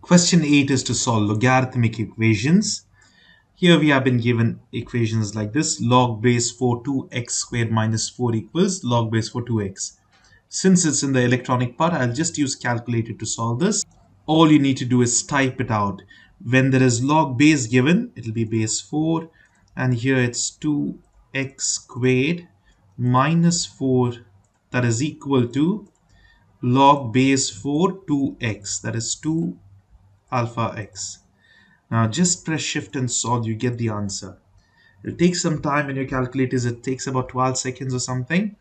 Question 8 is to solve logarithmic equations. Here we have been given equations like this. Log base 4 2x squared minus 4 equals log base 4 2x. Since it's in the electronic part, I'll just use calculator to solve this. All you need to do is type it out. When there is log base given, it'll be base 4. And here it's 2x squared minus 4, that is equal to log base 4 2x, that is 2 alpha x. Now just press shift and solve, you get the answer. It'll take some time in your calculators, it takes about 12 seconds or something.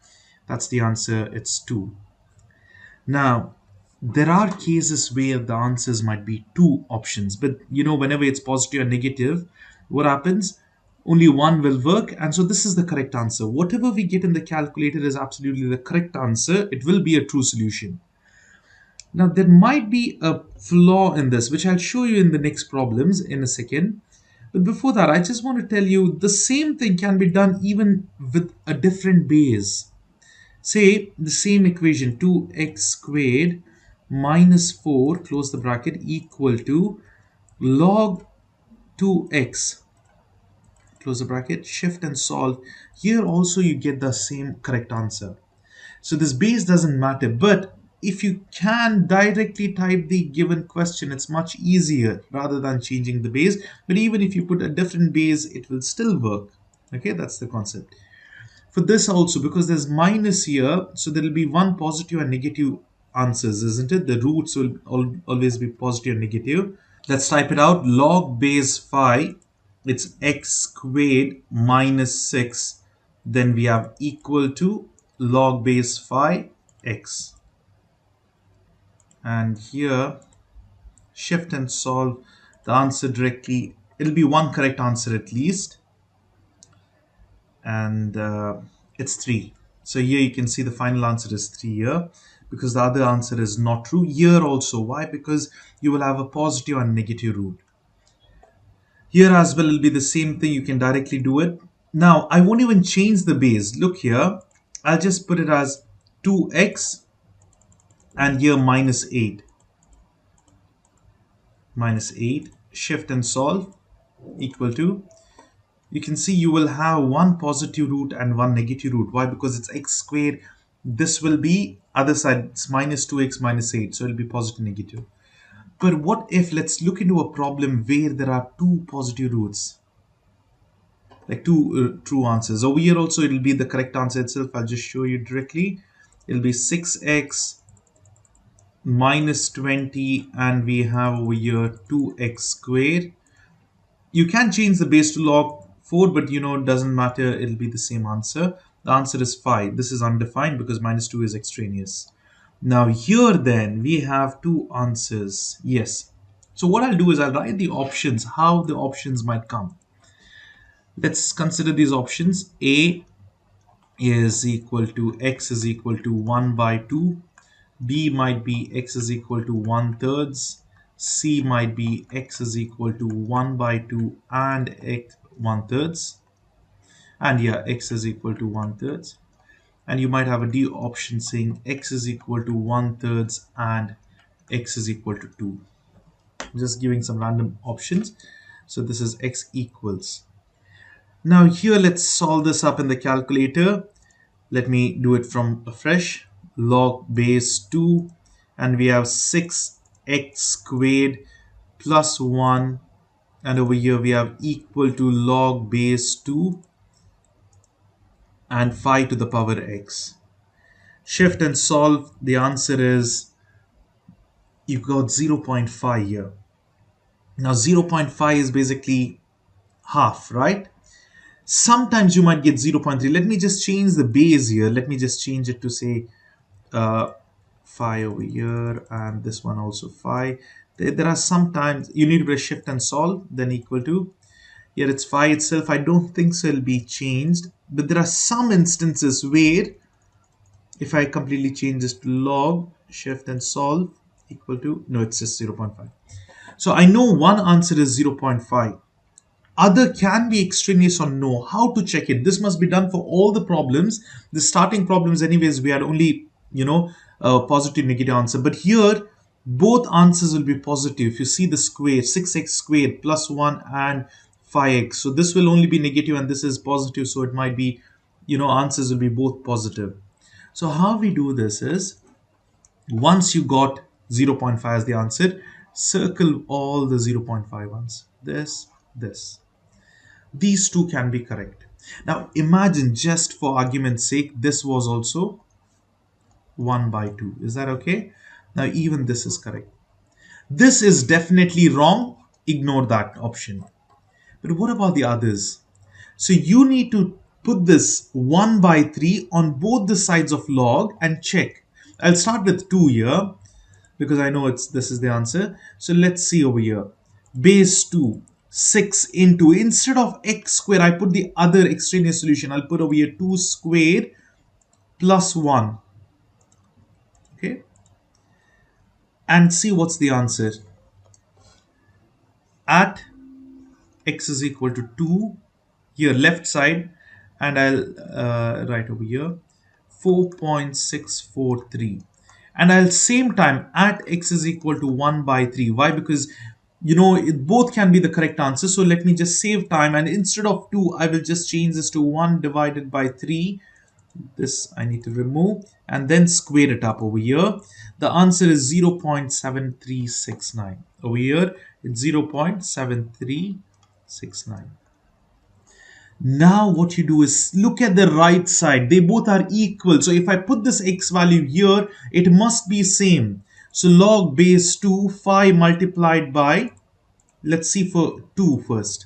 That's the answer, it's 2. Now, there are cases where the answers might be two options, but whenever it's positive or negative, what happens? Only one will work, and so this is the correct answer. Whatever we get in the calculator is absolutely the correct answer. It will be a true solution. Now, there might be a flaw in this, which I'll show you in the next problems in a second. But before that, I just want to tell you the same thing can be done even with a different base. Say the same equation, 2x squared minus 4, close the bracket, equal to log 2x, close the bracket, shift and solve. Here also you get the same correct answer. So this base doesn't matter, but if you can directly type the given question, it's much easier rather than changing the base. But even if you put a different base, it will still work. Okay, that's the concept. For this also, because there's minus here, so there will be one positive and negative answers, isn't it? The roots will always be positive and negative. Let's type it out. Log base 5, it's x squared minus 6. Then we have equal to log base 5 x. And here, shift and solve the answer directly. It'll be one correct answer at least. And it's 3. So here you can see the final answer is 3 here, because the other answer is not true. Here also, why? Because you will have a positive and negative root. Here as well, it'll be the same thing. You can directly do it. Now, I won't even change the base. Look here. I'll just put it as 2x and here minus 8. Minus 8. Shift and solve equal to. You can see you will have one positive root and one negative root. Why? Because it's x squared. This will be other side. It's minus 2x minus 8. So it'll be positive negative. But what if, let's look into a problem where there are two positive roots. Like two true answers. Over here also it'll be the correct answer itself. I'll just show you directly. It'll be 6x minus 20 and we have over here 2x squared. You can change the base to log 4, but it doesn't matter, it'll be the same answer. The answer is 5. This is undefined because minus 2 is extraneous. Now here then we have two answers. Yes. So what I'll do is I'll write the options, how the options might come. Let's consider these options. A is equal to x is equal to 1 by 2. B might be x is equal to 1/3. C might be x is equal to 1 by 2 and x 1/3. And yeah, x is equal to 1/3. And you might have a D option saying x is equal to 1/3 and x is equal to 2. I'm just giving some random options. So this is x equals. Now here let's solve this up in the calculator. Let me do it from afresh. Log base 2 and we have 6x squared plus 1 and over here we have equal to log base 2 and 5 to the power x. Shift and solve, the answer is you've got 0.5 here. Now 0.5 is basically half, right? Sometimes you might get 0.3. Let me just change the base here. Let me just change it to say 5 over here and this one also 5. There are sometimes you need to press shift and solve, then equal to. Here it's 5 itself. I don't think so it'll be changed, but there are some instances where if I completely change this to log, shift and solve equal to, no, it's just 0.5. So I know one answer is 0.5. Other can be extraneous or no. How to check it? This must be done for all the problems. The starting problems anyways, we had only, a positive negative answer. But here, both answers will be positive. If you see the square, 6x squared plus 1 and 5x. So this will only be negative and this is positive. So it might be, answers will be both positive. So how we do this is, once you got 0.5 as the answer, circle all the 0.5 ones. This. These two can be correct. Now imagine, just for argument's sake, this was also 1 by 2. Is that okay? Now even this is correct. This is definitely wrong. Ignore that option. But what about the others? So you need to put this 1 by 3 on both the sides of log and check. I'll start with 2 here because I know this is the answer. So let's see over here. Base 2, 6 into, instead of x squared, I put the other extraneous solution. I'll put over here 2 squared plus 1. Okay. And see what's the answer. At x is equal to 2, here left side, and I'll write over here 4.643, and I'll same time at x is equal to 1 by 3. Why? Because both can be the correct answer. So let me just save time, and instead of 2 I will just change this to 1 divided by 3. This I need to remove and then square it up over here. The answer is 0.7369. Over here it's 0.7369. Now what you do is look at the right side. They both are equal. So if I put this x value here, it must be same. So log base 2, 5 multiplied by, let's see for 2 first.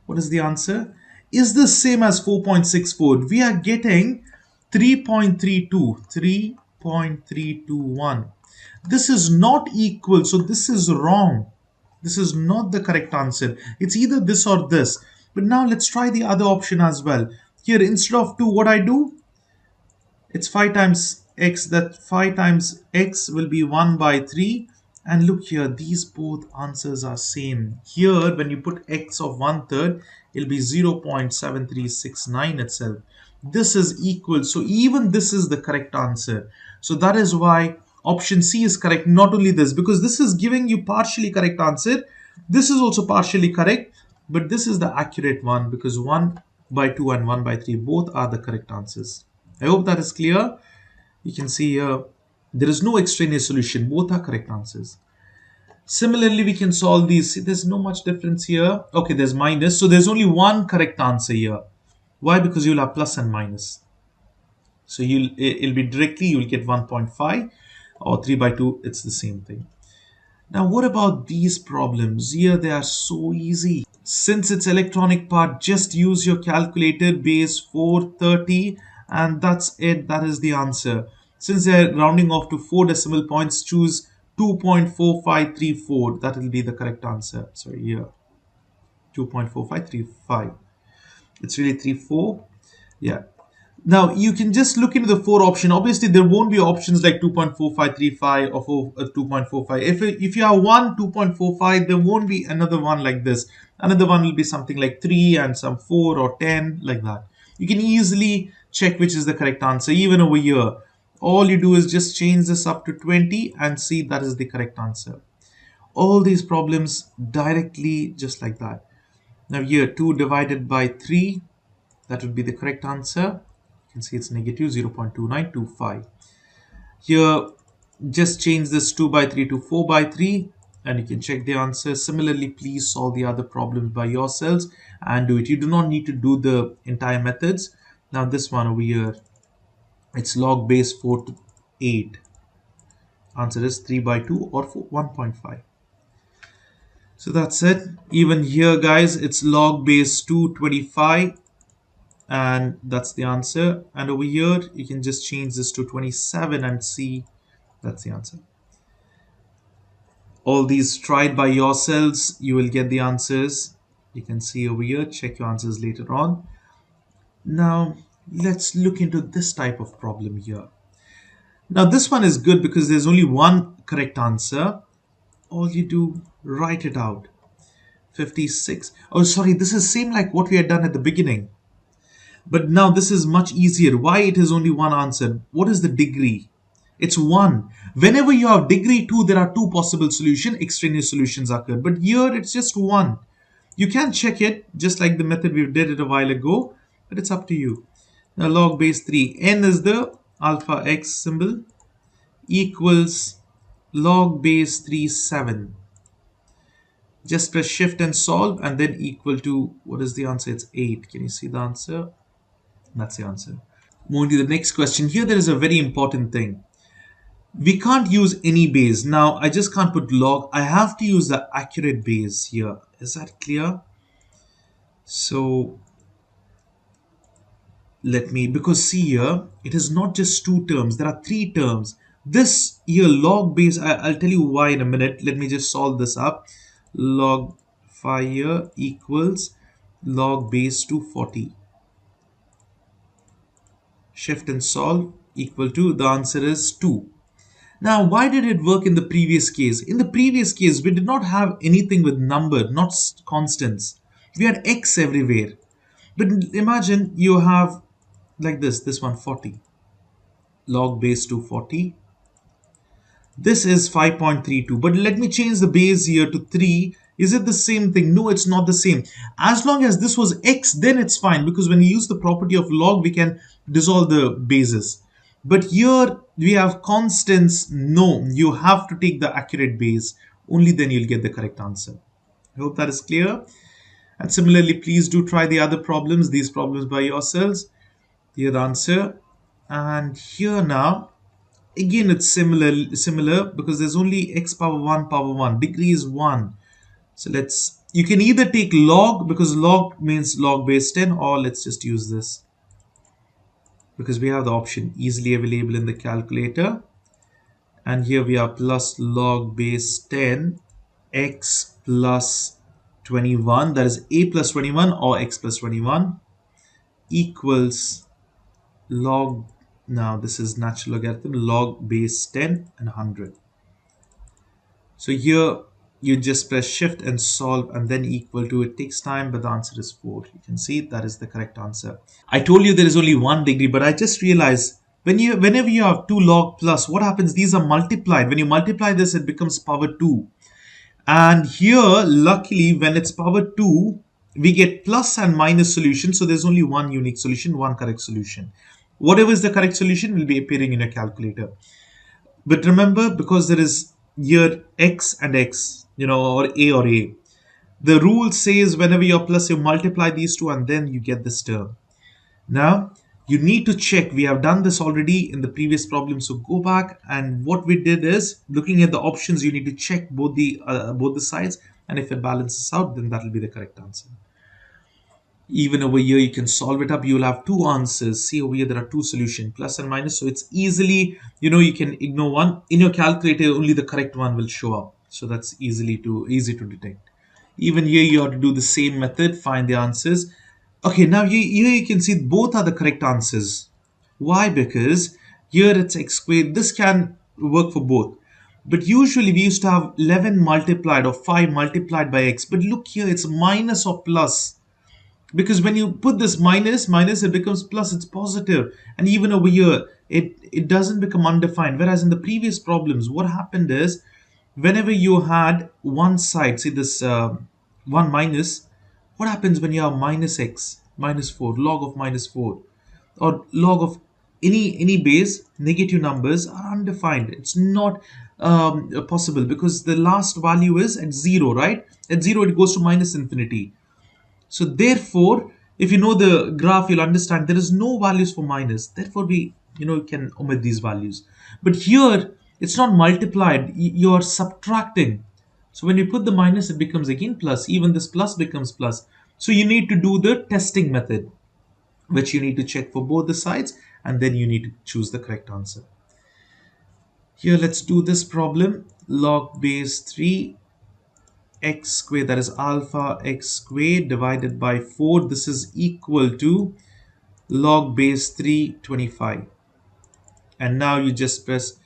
What is the answer? Is this same as 4.64? We are getting 3.32. 3.321. This is not equal, so this is wrong. This is not the correct answer. It's either this or this. But now let's try the other option as well. Here, instead of 2, what I do? It's 5 times x. That 5 times x will be 1 by 3. And look here, these both answers are same. Here, when you put x of 1/3, it'll be 0.7369 itself. This is equal. So even this is the correct answer. So that is why option C is correct. Not only this, because this is giving you partially correct answer. This is also partially correct, but this is the accurate one because 1 by 2 and 1 by 3 both are the correct answers. I hope that is clear. You can see here, there is no extraneous solution. Both are correct answers. Similarly, we can solve these. See, there's no much difference here. Okay, there's minus. So there's only one correct answer here. Why? Because you'll have plus and minus. So it'll be directly, you'll get 1.5 or 3 by 2. It's the same thing. Now, what about these problems? Here, they are so easy. Since it's electronic part, just use your calculator, base 430, and that's it. That is the answer. Since they're rounding off to 4 decimal points, choose 2.4534. That will be the correct answer. Sorry, here. 2.4535. It's really 34. Yeah. Now, you can just look into the 4 option. Obviously, there won't be options like 2.4535 or 2.45. If you have one 2.45, there won't be another one like this. Another one will be something like 3 and some 4 or 10, like that. You can easily check which is the correct answer. Even over here, all you do is just change this up to 20 and see that is the correct answer. All these problems directly just like that. Now here, 2 divided by 3, that would be the correct answer. You can see it's negative 0.2925. Here, just change this 2 by 3 to 4 by 3 and you can check the answer. Similarly, please solve the other problems by yourselves and do it. You do not need to do the entire methods. Now this one over here, it's log base 4 to 8. Answer is 3 by 2 or 1.5. So that's it. Even here, guys, it's log base 225. And that's the answer. And over here, you can just change this to 27 and see that's the answer. All these tried by yourselves, you will get the answers. You can see over here, check your answers later on. Now, let's look into this type of problem here. Now, this one is good because there's only one correct answer. All you do, write it out. 56. Oh, sorry, this is same like what we had done at the beginning. But now this is much easier. Why it is only one answer? What is the degree? It's 1. Whenever you have degree 2, there are two possible solutions, extraneous solutions occur. But here it's just 1. You can check it, just like the method we did it a while ago, but it's up to you. Now log base 3, n is the alpha x symbol, equals log base 3, 7. Just press shift and solve, and then equal to, what is the answer? It's 8. Can you see the answer? That's the answer. Moving to the next question. Here there is a very important thing. We can't use any base. Now I just can't put log. I have to use the accurate base here. Is that clear? So let me, because see here, it is not just 2 terms. There are 3 terms. This here log base, I'll tell you why in a minute. Let me just solve this up. Log 5 here equals log base to 40. Shift and solve, equal to, the answer is 2. Now, why did it work in the previous case? In the previous case, we did not have anything with number, not constants. We had x everywhere. But imagine you have like this one 40. Log base to 40. This is 5.32. But let me change the base here to 3. Is it the same thing? No, it's not the same. As long as this was x, then it's fine. Because when you use the property of log, we can dissolve the bases. But here we have constants. No, you have to take the accurate base. Only then you'll get the correct answer. I hope that is clear. And similarly, please do try the other problems, these problems by yourselves. Here the answer. And here now, again it's similar because there's only x power 1 power 1. Degree is 1. So you can either take log, because log means log base 10, or let's just use this, because we have the option easily available in the calculator. And here we are plus log base 10 x plus 21, that is a plus 21 or x plus 21, equals log, now this is natural logarithm, log base 10 and 100. So here you just press shift and solve and then equal to, it takes time, but the answer is 4. You can see that is the correct answer. I told you there is only 1 degree, but I just realized whenever you have 2 log plus, what happens? These are multiplied. When you multiply this, it becomes power 2. And here, luckily, when it's power 2, we get plus and minus solution. So there's only one unique solution, one correct solution. Whatever is the correct solution will be appearing in a calculator. But remember, because there is here x and x, or a, the rule says whenever you're plus, you multiply these two and then you get this term. Now, you need to check. We have done this already in the previous problem. So go back, and what we did is, looking at the options, you need to check both the sides, and if it balances out, then that will be the correct answer. Even over here, you can solve it up. You will have 2 answers. See over here, there are 2 solutions, plus and minus. So it's easily, you can ignore one. In your calculator, only the correct one will show up. So that's easy to detect. Even here, you have to do the same method, find the answers. Okay, now here you can see both are the correct answers. Why? Because here it's x squared. This can work for both. But usually we used to have 11 multiplied or 5 multiplied by x. But look here, it's minus or plus. Because when you put this minus, it becomes plus, it's positive. And even over here, it doesn't become undefined. Whereas in the previous problems, what happened is, whenever you had one side, see this 1 minus, what happens when you have minus x, minus 4, log of minus 4, or log of any base, negative numbers are undefined. It's not possible, because the last value is at 0, right? At 0, it goes to minus infinity. So therefore, if you know the graph, you'll understand there is no values for minus. Therefore, we can omit these values. But here, it's not multiplied. You are subtracting. So when you put the minus, it becomes again plus. Even this plus becomes plus. So you need to do the testing method, which you need to check for both the sides, and then you need to choose the correct answer. Here, let's do this problem. Log base 3 x squared, that is alpha x squared divided by 4. This is equal to log base 3, 25. And now you just press,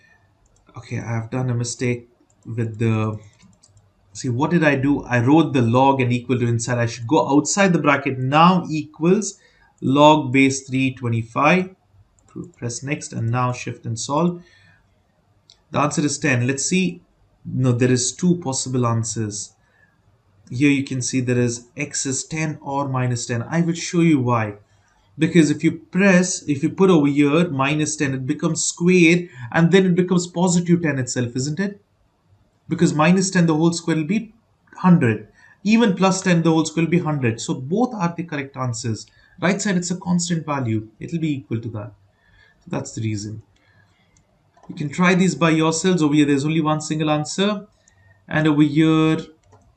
okay, I have done a mistake with the, see, what did I do? I wrote the log and equal to inside. I should go outside the bracket. Now equals log base 3, 25. Press next, and now shift and solve. The answer is 10. Let's see. No, there is two possible answers. Here you can see there is x is 10 or minus 10. I will show you why. Because if you put over here minus 10, it becomes squared and then it becomes positive 10 itself, isn't it? Because minus 10 the whole square will be 100. Even plus 10 the whole square will be 100. So both are the correct answers. Right side, it's a constant value. It will be equal to that. So that's the reason. You can try these by yourselves. Over here, there's only one single answer. And over here,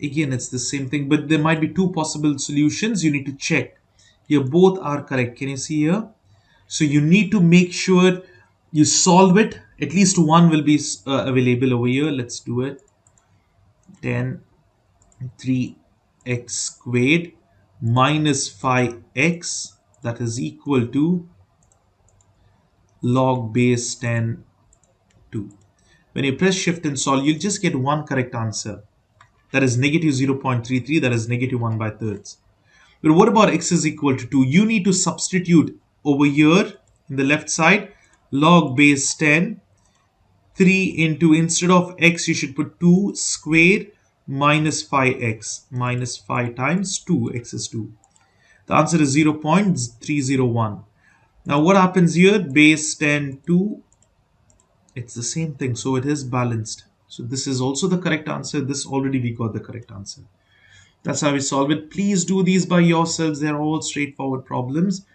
again, it's the same thing. But there might be two possible solutions. You need to check. Here, both are correct. Can you see here? So you need to make sure you solve it. At least one will be available over here. Let's do it. 10, 3x squared minus 5x, that is equal to log base 10 2. When you press shift and solve, you'll just get one correct answer. That is negative 0.33, that is negative 1 by thirds. But what about x is equal to 2? You need to substitute over here in the left side, log base 10, 3 into, instead of x, you should put 2 squared minus 5x, minus 5 times 2, x is 2. The answer is 0.301. Now what happens here? Base 10, 2, it's the same thing, so it is balanced. So this is also the correct answer. This already we got the correct answer. That's how we solve it. Please do these by yourselves. They're all straightforward problems.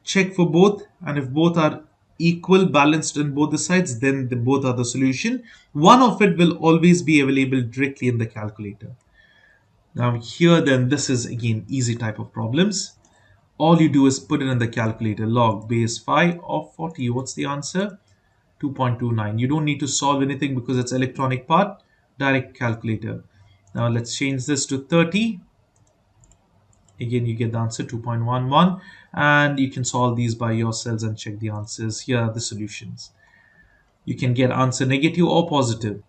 Check for both, and if both are equal, balanced on both the sides, then both are the solution. One of it will always be available directly in the calculator. Now here then, this is again easy type of problems. All you do is put it in the calculator. Log base 5 of 40. What's the answer? 2.29. You don't need to solve anything because it's electronic part. Direct calculator. Now let's change this to 30. Again, you get the answer 2.11, and you can solve these by yourselves and check the answers. Here are the solutions. You can get answer negative or positive.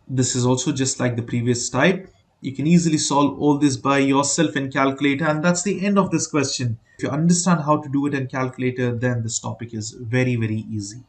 This is also just like the previous type. You can easily solve all this by yourself in calculator, and that's the end of this question. If you understand how to do it in calculator, then this topic is very, very easy.